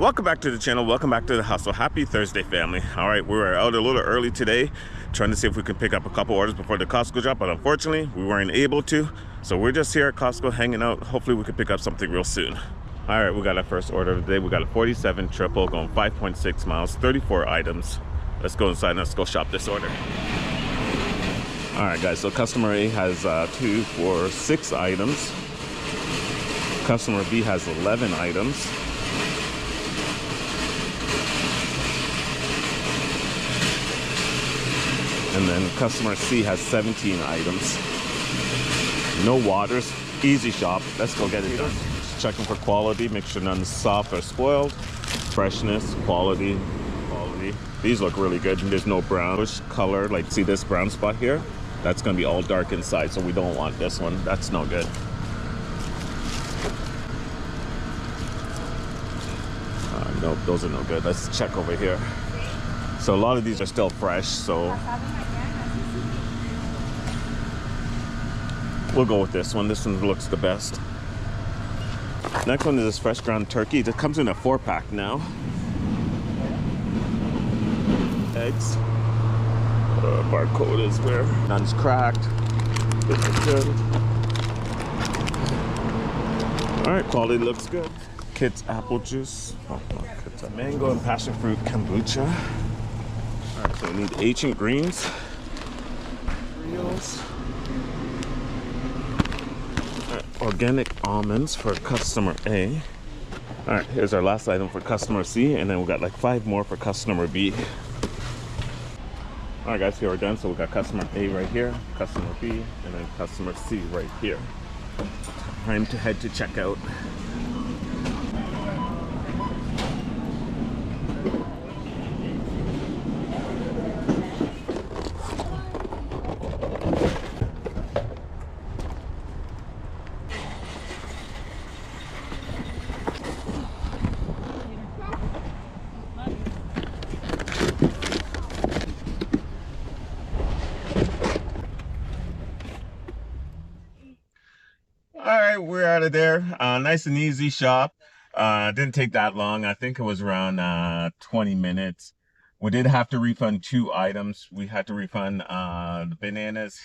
welcome back to the channel. Welcome back to the hustle. Happy Thursday, family. All right, we were out a little early today trying to see if we can pick up a couple orders before the Costco drop, but unfortunately we weren't able to, so we're just here at Costco hanging out. Hopefully we can pick up something real soon. All right, we got our first order of the day. We got a 47 triple going 5.6 miles, 34 items. Let's go inside and let's go shop this order. All right, guys, so customer A has 2 for 6 items. Customer B has 11 items. And then customer C has 17 items. No waters, easy shop. Let's go get it done. Just checking for quality, make sure none's soft or spoiled. Freshness, quality. These look really good, and there's no brownish color. Like, see this brown spot here? That's gonna be all dark inside, so we don't want this one. That's no good. Nope, those are no good. Let's check over here. So a lot of these are still fresh, so we'll go with this one. This one looks the best. Next one is this fresh ground turkey. It comes in a 4-pack now. Eggs. Barcode is there. None's cracked. This is good. All right, quality looks good. Kids apple juice. Mango and passion fruit kombucha. All right, so we need ancient greens. Reels. Organic almonds for customer A. All right, here's our last item for customer C, and then we got like 5 more for customer B. All right, guys, here we're done. So we got customer A right here, customer B, and then customer C right here. Time to head to checkout. All right, we're out of there. Nice and easy shop. Didn't take that long. I think it was around 20 minutes. We did have to refund 2 items. We had to refund the bananas.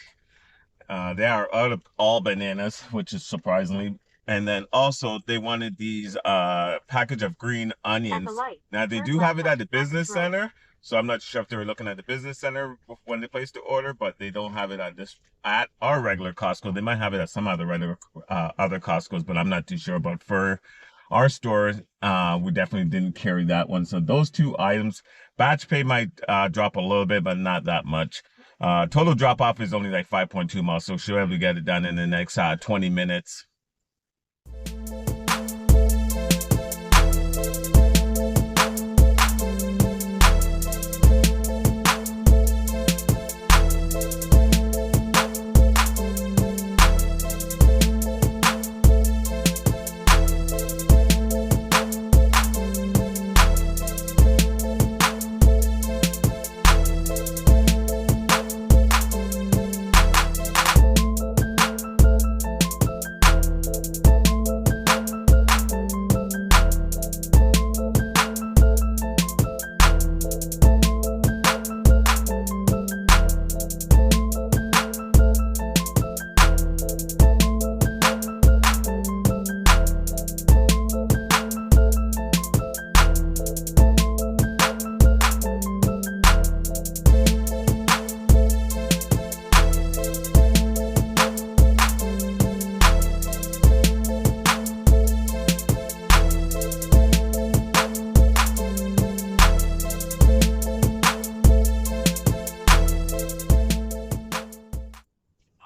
They are out of all bananas, which is surprisingly. And then also they wanted these package of green onions. Now they do have it at the business center. So I'm not sure if they were looking at the business center when they placed the order, but they don't have it at our regular Costco. They might have it at some other other Costcos, but I'm not too sure. But for our store, we definitely didn't carry that one. So those 2 items, batch pay might drop a little bit, but not that much. Total drop off is only like 5.2 miles, so she'll be able to get it done in the next 20 minutes.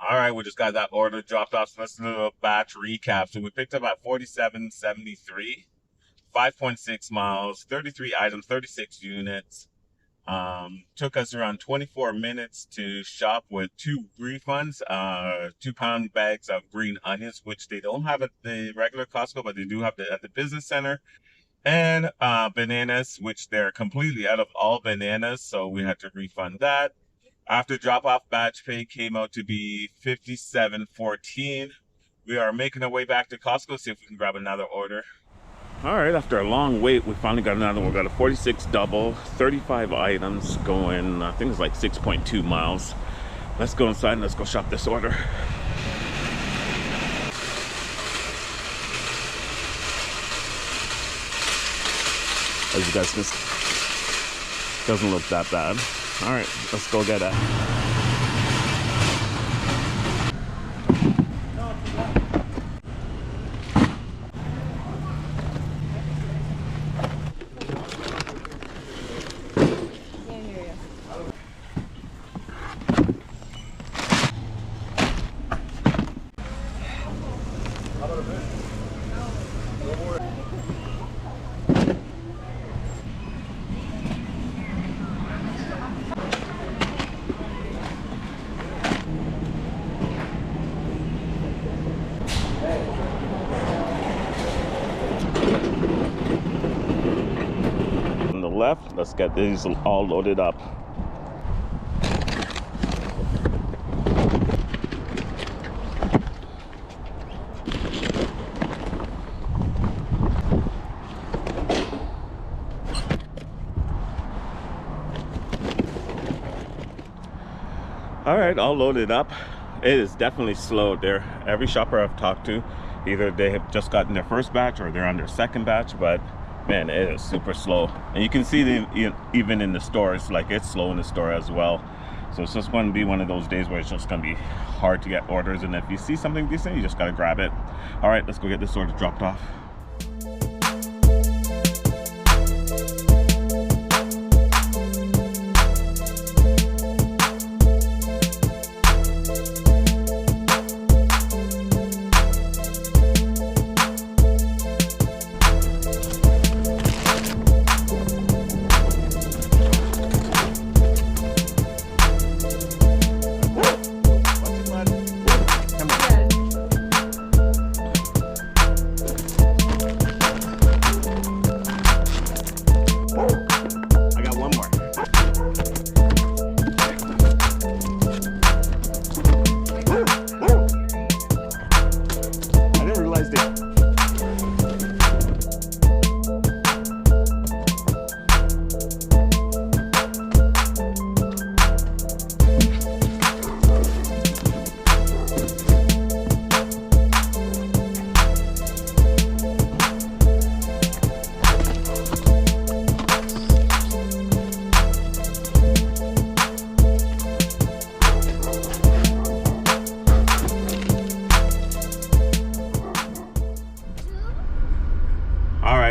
All right, we just got that order dropped off. So let's do a batch recap. So we picked up at 47.73, 5.6 miles, 33 items, 36 units. Took us around 24 minutes to shop with 2 refunds, 2-pound bags of green onions, which they don't have at the regular Costco, but they do have at the business center. And bananas, which they're completely out of all bananas, so we had to refund that. After drop-off, batch pay came out to be $57.14. We are making our way back to Costco, see if we can grab another order. All right, after a long wait, we finally got another one. We got a 46 double, 35 items going, I think it's like 6.2 miles. Let's go inside and let's go shop this order. As you guys can see, doesn't look that bad. All right, let's go get it. On the left, let's get these all loaded up. All right, all loaded up. It is definitely slow there. Every shopper I've talked to, either they have just gotten their first batch or they're on their second batch, but man, it is super slow. And you can see even in the stores, like it's slow in the store as well. So it's just going to be one of those days where it's just going to be hard to get orders, and if you see something decent, you just got to grab it. All right, let's go get this order dropped off.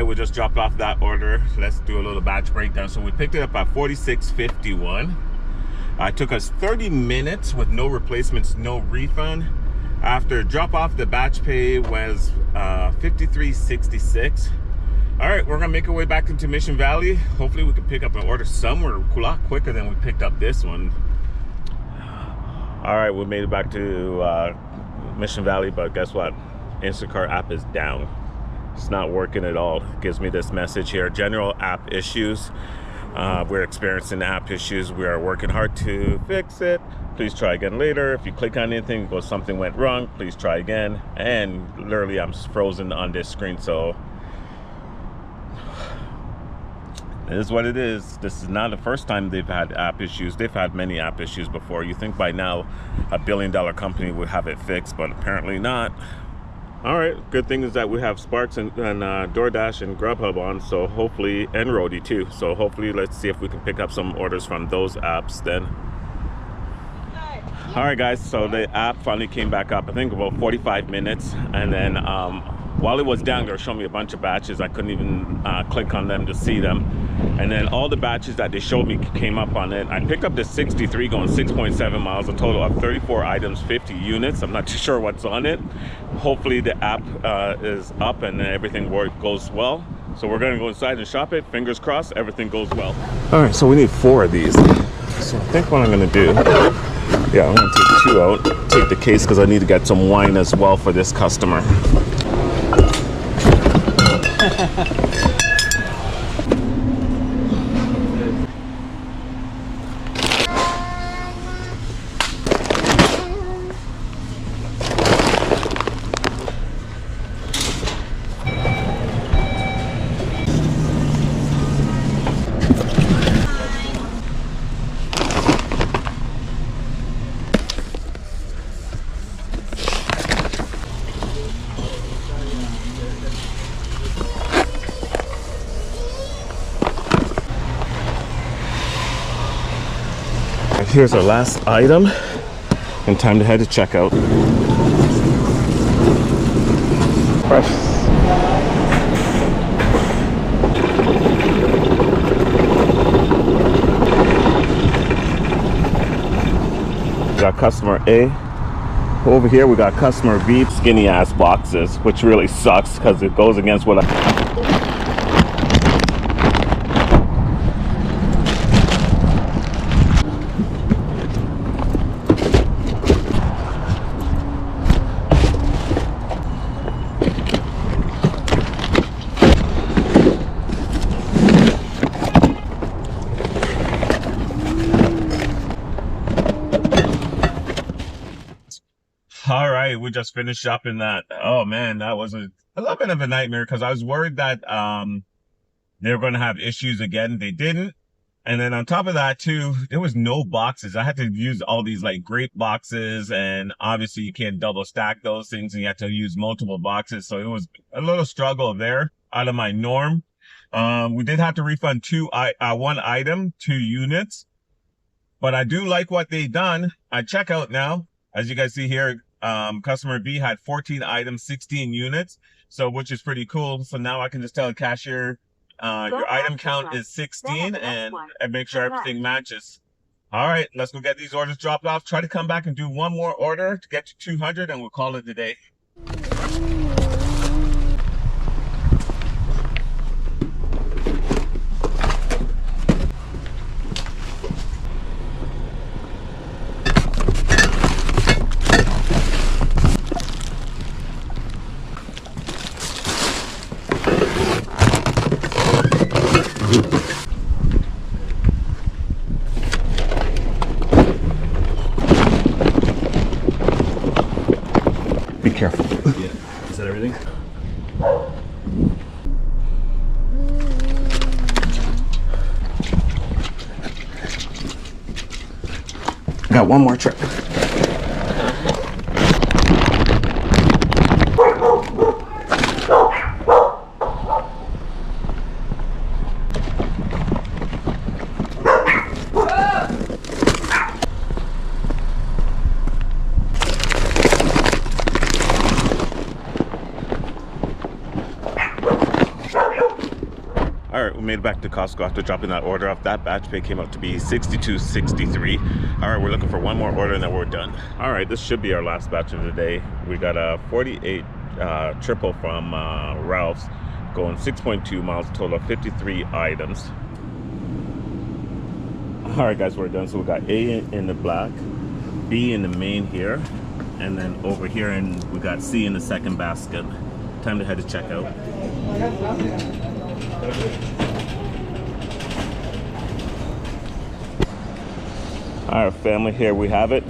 We just dropped off that order. Let's do a little batch breakdown. So we picked it up at 46.51. It took us 30 minutes with no replacements, no refund. After drop off, the batch pay was 53.66. All right, we're gonna make our way back into Mission Valley. Hopefully we can pick up an order somewhere a lot quicker than we picked up this one. All right, we made it back to Mission Valley, but guess what? Instacart app is down. It's not working at all. It gives me this message here: general app issues. We're experiencing app issues. We are working hard to fix it. Please try again later. If you click on anything, it goes, something went wrong, please try again. And literally I'm frozen on this screen. So it is what it is. This is not the first time they've had app issues. They've had many app issues before. You think by now a billion-dollar company would have it fixed, but apparently not. All right, good thing is that we have Sparks and DoorDash and Grubhub on, so hopefully, and Roadie too. So hopefully, let's see if we can pick up some orders from those apps then. All right, guys, so the app finally came back up, I think about 45 minutes. And then while it was down, they were showing me a bunch of batches. I couldn't even click on them to see them. And then all the batches that they showed me came up on it. I picked up the 63 going 6.7 miles, a total of 34 items, 50 units. I'm not too sure what's on it. Hopefully the app is up and everything goes well. So we're gonna go inside and shop it. Fingers crossed, everything goes well. All right, so we need 4 of these. So I think what I'm gonna do, yeah, I'm gonna take 2 out, take the case because I need to get some wine as well for this customer. here's our last item and time to head to checkout. Fresh. We got customer A. Over here we got customer B. Skinny ass boxes, which really sucks because it goes against what I... All right, we just finished shopping that. Oh man, that was a little bit of a nightmare because I was worried that they were going to have issues again. They didn't. And then on top of that too, there was no boxes. I had to use all these like grape boxes, and obviously you can't double stack those things, and you have to use multiple boxes. So it was a little struggle there, out of my norm. We did have to refund one item, 2 units, but I do like what they done. I check out now, as you guys see here. Customer B had 14 items, 16 units, so which is pretty cool. So now I can just tell the cashier, your item count is 16, and make sure everything matches. All right, let's go get these orders dropped off. Try to come back and do one more order to get to 200, and we'll call it a day. Be careful. Yeah. Is that everything? Got one more trip. All right, we made it back to Costco after dropping that order off. That batch pay came out to be $62.63. All right, we're looking for one more order and then we're done. All right, this should be our last batch of the day. We got a 48 triple from Ralph's, going 6.2 miles, total of 53 items. All right, guys, we're done. So we got A in the black, B in the main here, and then over here, and we got C in the second basket. Time to head to checkout. All right, family, here we have it.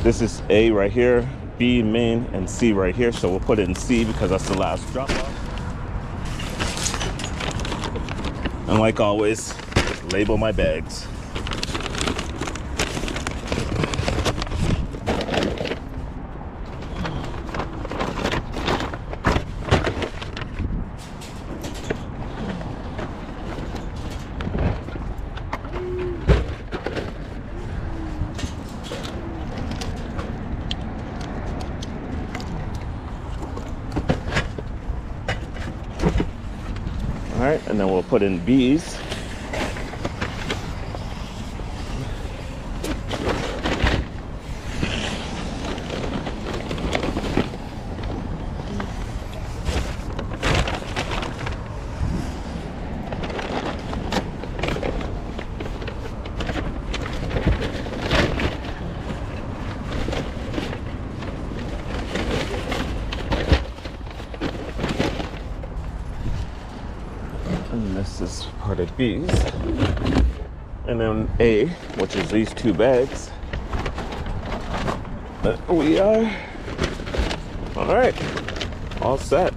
This is A right here, B main, and C right here. So we'll put it in C because that's the last drop off. And like always, label my bags. All right, and then we'll put in B's. And this is part of B's. And then A, which is these 2 bags. But we are all right, all set.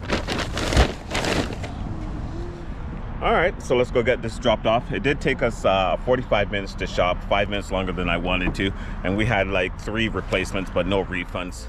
All right, so let's go get this dropped off. It did take us 45 minutes to shop, 5 minutes longer than I wanted to, and we had like 3 replacements but no refunds.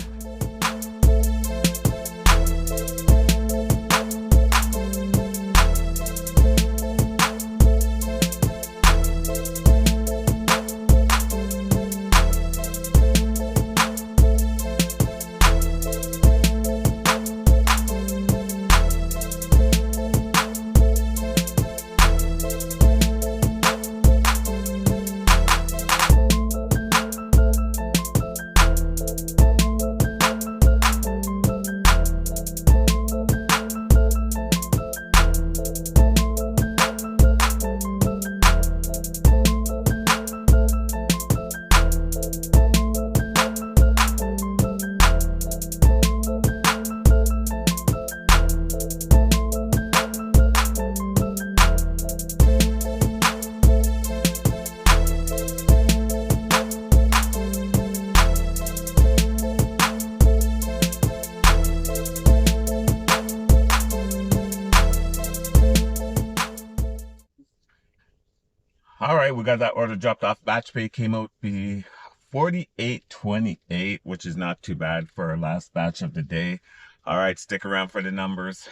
All right, we got that order dropped off. Batch pay came out to be 48.28, which is not too bad for our last batch of the day. All right, stick around for the numbers.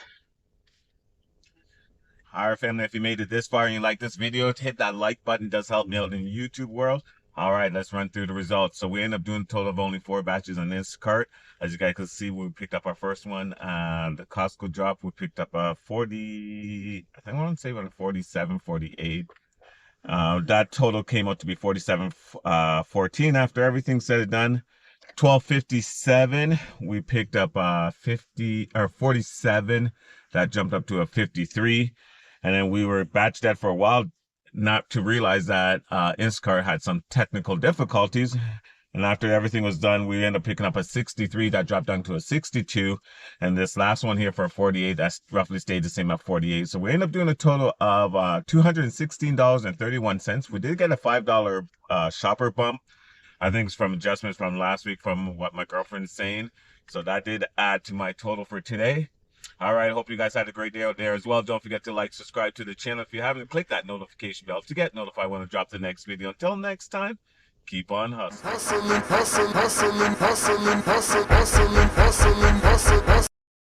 All right, family, if you made it this far and you like this video, hit that like button. It does help me out in the YouTube world. All right, let's run through the results. So we end up doing a total of only 4 batches on Instacart. As you guys can see, we picked up our first one. The Costco drop, we picked up a 40, I think I want to say about 47, 48. That total came out to be 47, 14 after everything said and done. 1257, we picked up 50 or 47. That jumped up to a 53. And then we were batched that for a while, not to realize that Instacart had some technical difficulties. And after everything was done, we ended up picking up a 63 that dropped down to a 62. And this last one here for 48, that's roughly stayed the same at 48. So we ended up doing a total of $216.31. We did get a $5 shopper bump. I think it's from adjustments from last week from what my girlfriend's saying. So that did add to my total for today. All right, hope you guys had a great day out there as well. Don't forget to like, subscribe to the channel if you haven't. Click that notification bell to get notified when I drop the next video. Until next time, keep on hustling.